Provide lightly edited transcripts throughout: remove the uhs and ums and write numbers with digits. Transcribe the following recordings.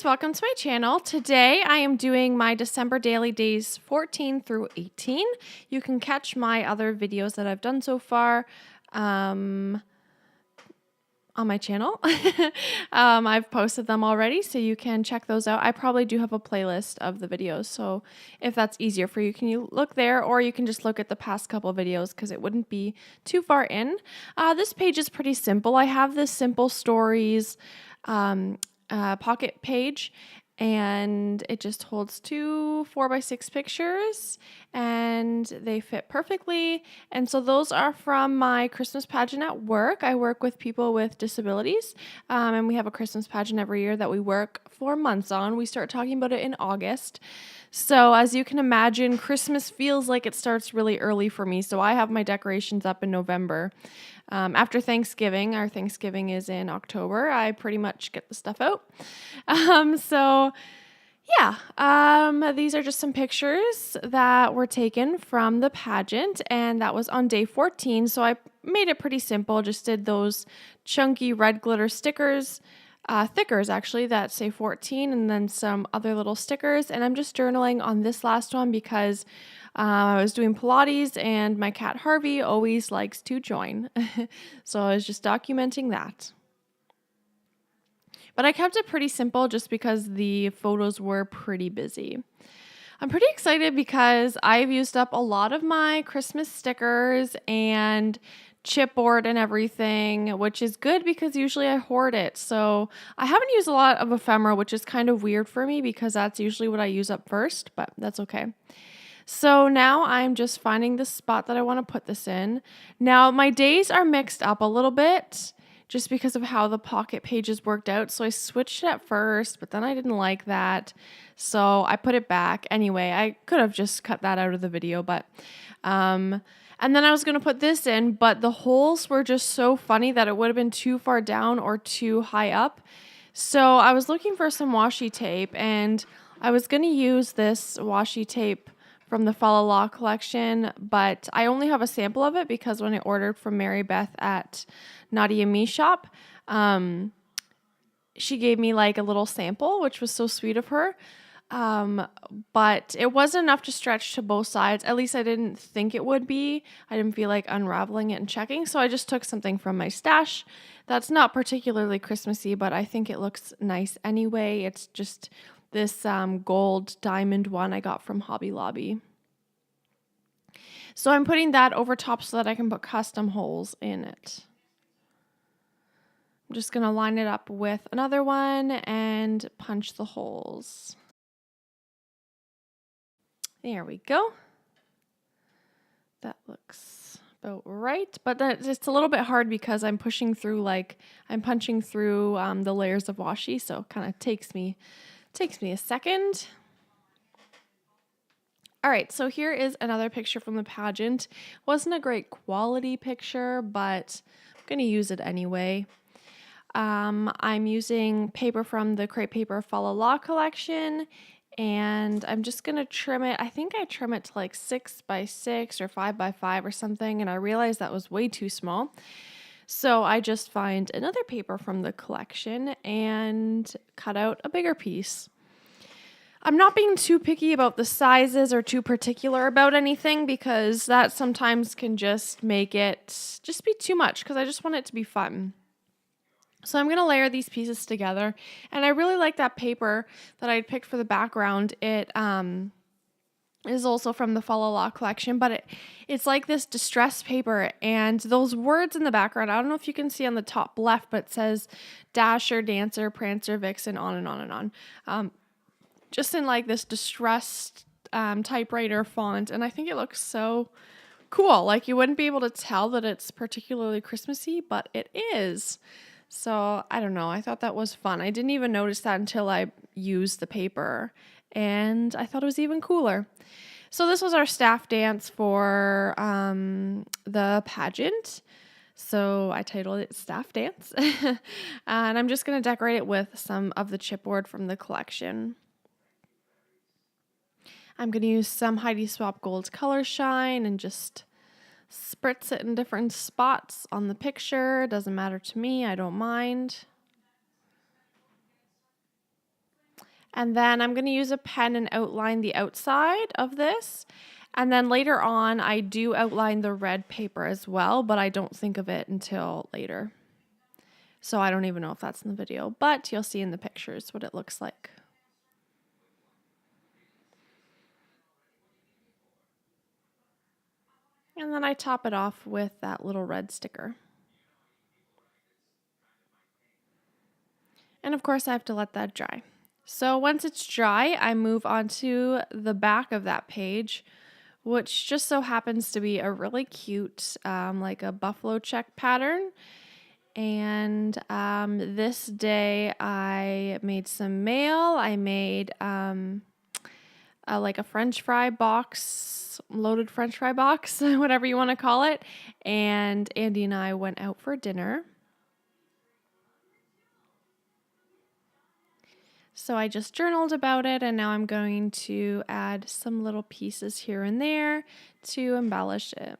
guys, welcome to my channel. Today I am doing my December daily days 14 through 18. You can catch my other videos that I've done so far on my channel. I've posted them already, so you can check those out. I probably do have a playlist of the videos, so if that's easier for you, can you look there, or you can just look at the past couple videos because it wouldn't be too far in. This page is pretty simple. I have this simple stories pocket page, and it just holds two 4x6 pictures and they fit perfectly. And so those are from my Christmas pageant at work. I work with people with disabilities, and we have a Christmas pageant every year that we work 4 months on. We start talking about it in August. So as you can imagine, Christmas feels like it starts really early for me. So I have my decorations up in November. After Thanksgiving, our Thanksgiving is in October, I pretty much get the stuff out. These are just some pictures that were taken from the pageant, and that was on day 14. So I made it pretty simple, just did those chunky red glitter stickers, thickers actually, that say 14, and then some other little stickers. And I'm just journaling on this last one because I was doing Pilates and my cat Harvey always likes to join. So I was just documenting that. But I kept it pretty simple just because the photos were pretty busy. I'm pretty excited because I've used up a lot of my Christmas stickers and chipboard and everything, which is good because usually I hoard it. So I haven't used a lot of ephemera, which is kind of weird for me because that's usually what I use up first, but that's okay. So now I'm just finding the spot that I want to put this in. Now my days are mixed up a little bit just because of how the pocket pages worked out. So I switched it at first, but then I didn't like that. So I put it back. Anyway, I could have just cut that out of the video, but and then I was going to put this in, but the holes were just so funny that it would have been too far down or too high up. So I was looking for some washi tape, and I was going to use this washi tape from the Fa La La collection, but I only have a sample of it because when I ordered from Mary Beth at Naughty and Me shop, she gave me like a little sample, which was so sweet of her. But it wasn't enough to stretch to both sides. At least I didn't think it would be. I didn't feel like unraveling it and checking. So I just took something from my stash that's not particularly Christmassy, but I think it looks nice anyway. It's just this gold diamond one I got from Hobby Lobby. So I'm putting that over top so that I can put custom holes in it. I'm just going to line it up with another one and punch the holes. There we go. That looks about right, but it's a little bit hard because I'm pushing through, I'm punching through the layers of washi, so it kind of takes me a second. All right, so here is another picture from the pageant. Wasn't a great quality picture, but I'm going to use it anyway. I'm using paper from the Crepe Paper Fa La La collection, and I'm just going to trim it. I think I trim it to like 6x6 or 5x5 or something, and I realized that was way too small. So I just find another paper from the collection and cut out a bigger piece. I'm not being too picky about the sizes or too particular about anything because that sometimes can just make it just be too much because I just want it to be fun. So I'm going to layer these pieces together, and I really like that paper that I picked for the background. It is also from the Fa La La collection, but it's like this distressed paper, and those words in the background, I don't know if you can see on the top left, but it says Dasher, Dancer, Prancer, Vixen, on and on and on. Just in like this distressed typewriter font, and I think it looks so cool. Like you wouldn't be able to tell that it's particularly Christmassy, but it is. So I don't know. I thought that was fun. I didn't even notice that until I used the paper, and I thought it was even cooler. So this was our staff dance for the pageant. So I titled it Staff Dance, and I'm just going to decorate it with some of the chipboard from the collection. I'm going to use some Heidi Swapp Gold Color Shine and just spritz it in different spots on the picture. Doesn't matter to me. I don't mind. And then I'm going to use a pen and outline the outside of this. And then later on, I do outline the red paper as well, but I don't think of it until later. So I don't even know if that's in the video, but you'll see in the pictures what it looks like. And then I top it off with that little red sticker. And of course I have to let that dry. So once it's dry, I move on to the back of that page, which just so happens to be a really cute, like a buffalo check pattern. And this day I made some mail. I made like a French fry box, loaded French fry box, whatever you want to call it. And Andy and I went out for dinner. So I just journaled about it, and now I'm going to add some little pieces here and there to embellish it.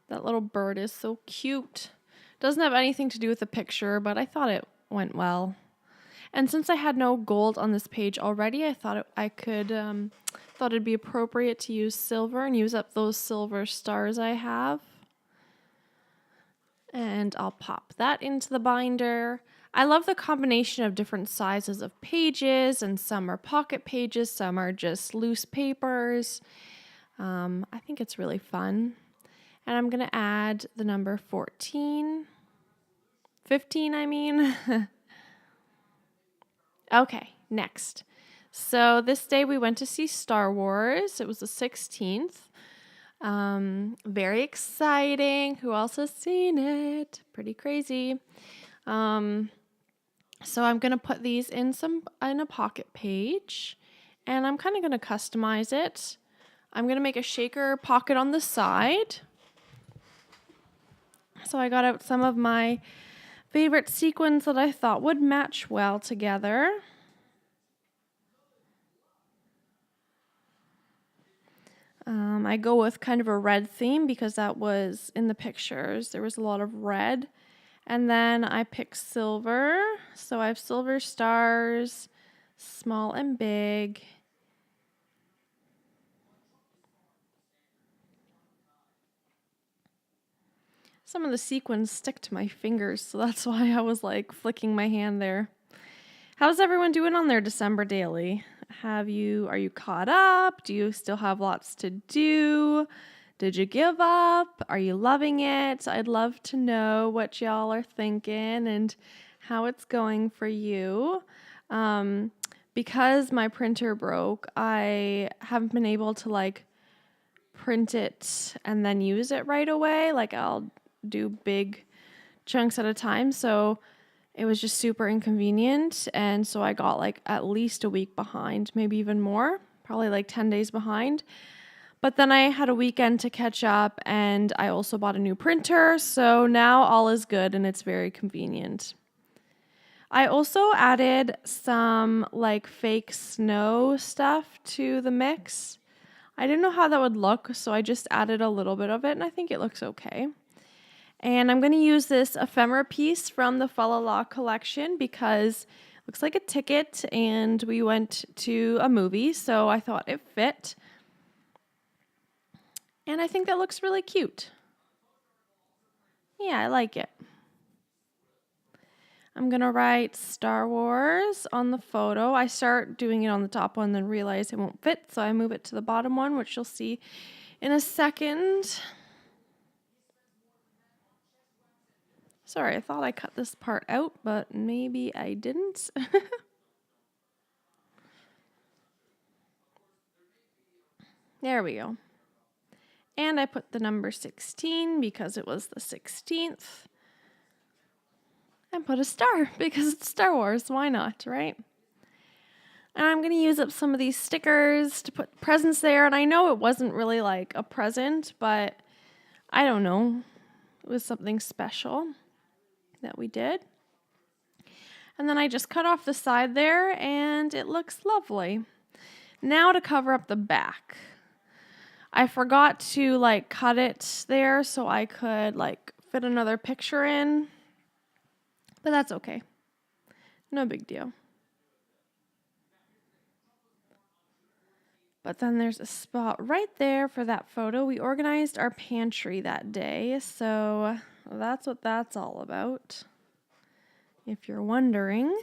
That little bird is so cute. Doesn't have anything to do with the picture, but I thought it went well. And since I had no gold on this page already, I thought thought it'd be appropriate to use silver and use up those silver stars I have. And I'll pop that into the binder. I love the combination of different sizes of pages, and some are pocket pages, some are just loose papers. I think it's really fun. And I'm going to add the number 15, I mean. Okay, next. So this day we went to see Star Wars. It was the 16th. Very exciting. Who else has seen it? Pretty crazy. So I'm going to put these in a pocket page, and I'm kind of going to customize it. I'm going to make a shaker pocket on the side. So I got out some of my favorite sequins that I thought would match well together. I go with kind of a red theme because that was in the pictures. There was a lot of red. And then I pick silver. So I have silver stars, small and big. Some of the sequins stick to my fingers, so that's why I was like flicking my hand there. How's everyone doing on their December daily? Are you caught up? Do you still have lots to do? Did you give up? Are you loving it? I'd love to know what y'all are thinking and how it's going for you. Because my printer broke, I haven't been able to like print it and then use it right away. Like I'll do big chunks at a time. So it was just super inconvenient. And so I got like at least a week behind, maybe even more, probably like 10 days behind. But then I had a weekend to catch up, and I also bought a new printer. So now all is good and it's very convenient. I also added some like fake snow stuff to the mix. I didn't know how that would look, so I just added a little bit of it, and I think it looks okay. And I'm going to use this ephemera piece from the Fa La La collection because it looks like a ticket, and we went to a movie, so I thought it fit. And I think that looks really cute. Yeah, I like it. I'm going to write Star Wars on the photo. I start doing it on the top one, then realize it won't fit, so I move it to the bottom one, which you'll see in a second. Sorry, I thought I cut this part out, but maybe I didn't. There we go. And I put the number 16 because it was the 16th. And put a star because it's Star Wars. Why not, right? And I'm going to use up some of these stickers to put presents there. And I know it wasn't really like a present, but I don't know. It was something special that we did. And then I just cut off the side there, and it looks lovely. Now to cover up the back. I forgot to like cut it there so I could like fit another picture in, but that's okay. No big deal. But then there's a spot right there for that photo. We organized our pantry that day, so that's what that's all about. If you're wondering,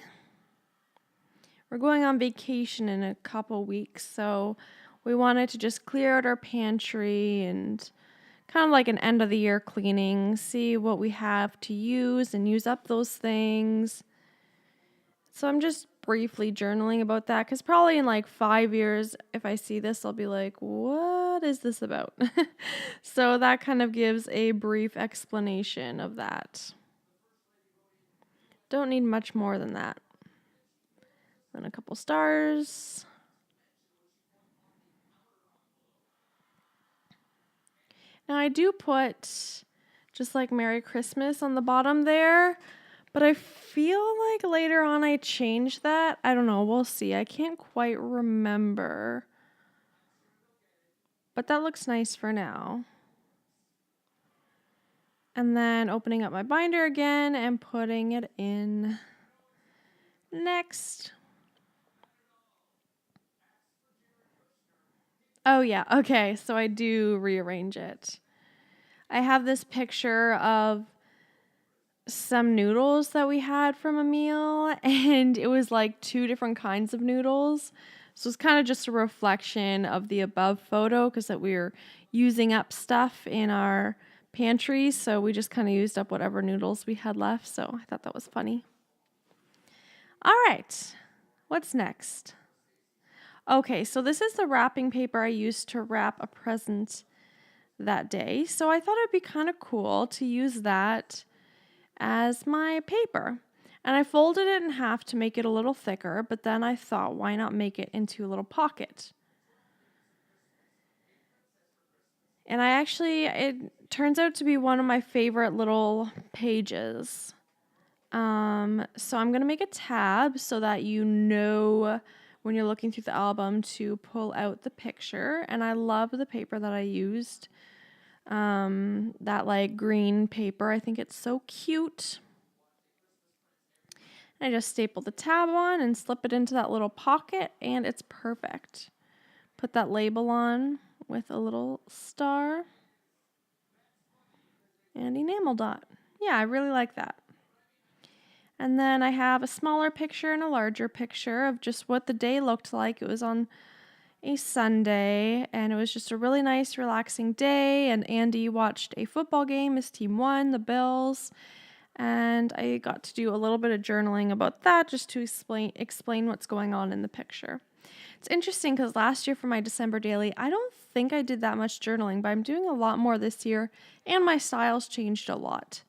we're going on vacation in a couple weeks, so we wanted to just clear out our pantry and kind of like an end of the year cleaning, see what we have to use and use up those things. So I'm just briefly journaling about that because probably in like 5 years, if I see this, I'll be like, what is this about? So that kind of gives a brief explanation of that. Don't need much more than that. Then a couple stars. Now I do put just like Merry Christmas on the bottom there, but I feel like later on I changed that. I don't know, we'll see. I can't quite remember. But that looks nice for now. And then opening up my binder again and putting it in next. Oh yeah, okay, so I do rearrange it. I have this picture of some noodles that we had from a meal, and it was like 2 different kinds of noodles. So it's kind of just a reflection of the above photo because that we were using up stuff in our pantry, so we just kind of used up whatever noodles we had left. So I thought that was funny. All right, what's next? Okay, so this is the wrapping paper I used to wrap a present that day. So I thought it'd be kind of cool to use that as my paper. And I folded it in half to make it a little thicker, but then I thought, why not make it into a little pocket? And it turns out to be one of my favorite little pages. So I'm going to make a tab so that you know when you're looking through the album to pull out the picture. And I love the paper that I used. That like green paper. I think it's so cute. I just staple the tab on and slip it into that little pocket and it's perfect. Put that label on with a little star and enamel dot. Yeah, I really like that. And then I have a smaller picture and a larger picture of just what the day looked like. It was on a Sunday and it was just a really nice relaxing day, and Andy watched a football game. His team won, the Bills. And I got to do a little bit of journaling about that just to explain what's going on in the picture. It's interesting because last year for my December daily, I don't think I did that much journaling, but I'm doing a lot more this year and my styles changed a lot.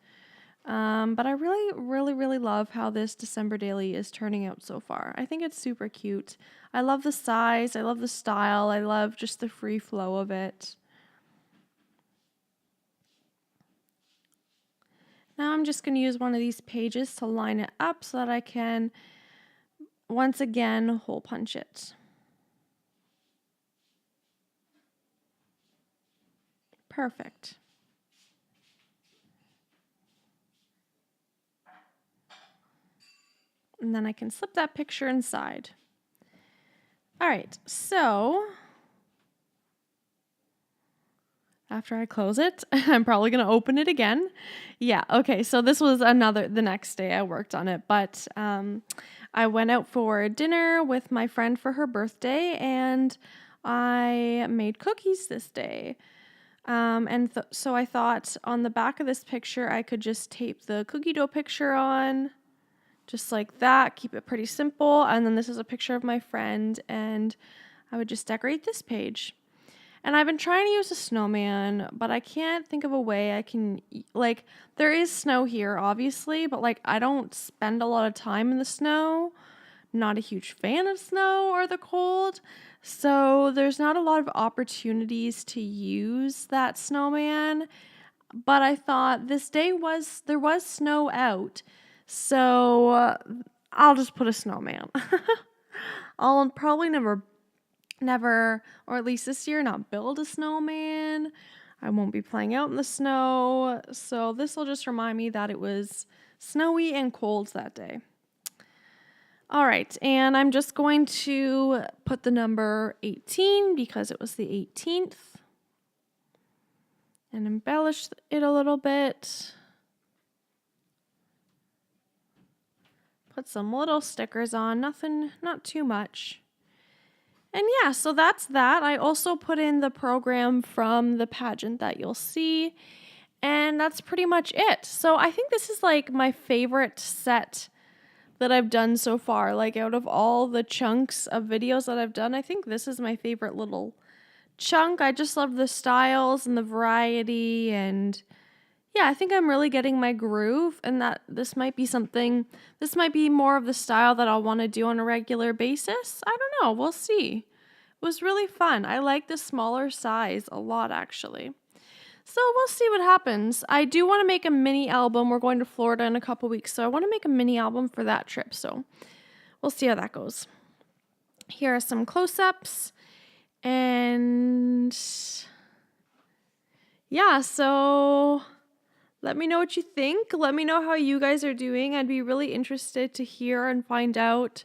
But I really, really, really love how this December daily is turning out so far. I think it's super cute. I love the size. I love the style. I love just the free flow of it. Now I'm just going to use one of these pages to line it up so that I can, once again, hole punch it. Perfect. And then I can slip that picture inside. All right, so after I close it, I'm probably going to open it again. Yeah, okay, so this was the next day I worked on it, but I went out for dinner with my friend for her birthday, and I made cookies this day. So I thought on the back of this picture, I could just tape the cookie dough picture on, just like that, keep it pretty simple. And then this is a picture of my friend, and I would just decorate this page. And I've been trying to use a snowman, but I can't think of a way I can, like, there is snow here, obviously, but, like, I don't spend a lot of time in the snow. Not a huge fan of snow or the cold. So there's not a lot of opportunities to use that snowman. But I thought this day there was snow out. So I'll just put a snowman. I'll probably never, or at least this year, not build a snowman. I won't be playing out in the snow, so this will just remind me that it was snowy and cold that day. All right, and I'm just going to put the number 18 because it was the 18th and embellish it a little bit. Put some little stickers on, nothing, not too much. And yeah, so that's that. I also put in the program from the pageant that you'll see, and that's pretty much it. So I think this is like my favorite set that I've done so far. Like out of all the chunks of videos that I've done, I think this is my favorite little chunk. I just love the styles and the variety, and yeah, I think I'm really getting my groove, and that this might be more of the style that I'll want to do on a regular basis. I don't know, we'll see. It was really fun. I like the smaller size a lot, actually. So we'll see what happens. I do want to make a mini album. We're going to Florida in a couple weeks, so I want to make a mini album for that trip. So we'll see how that goes. Here are some close-ups. And yeah, so let me know what you think. Let me know how you guys are doing. I'd be really interested to hear and find out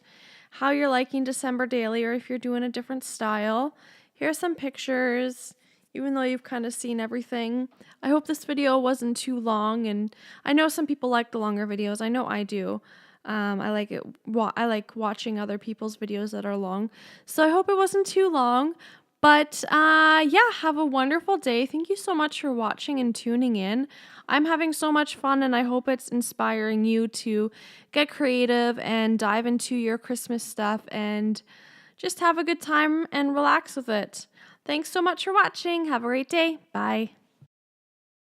how you're liking December Daily, or if you're doing a different style. Here are some pictures, even though you've kind of seen everything. I hope this video wasn't too long, and I know some people like the longer videos. I know I do. I like it. I like watching other people's videos that are long. So I hope it wasn't too long. But yeah, have a wonderful day. Thank you so much for watching and tuning in. I'm having so much fun, and I hope it's inspiring you to get creative and dive into your Christmas stuff and just have a good time and relax with it. Thanks so much for watching. Have a great day. Bye.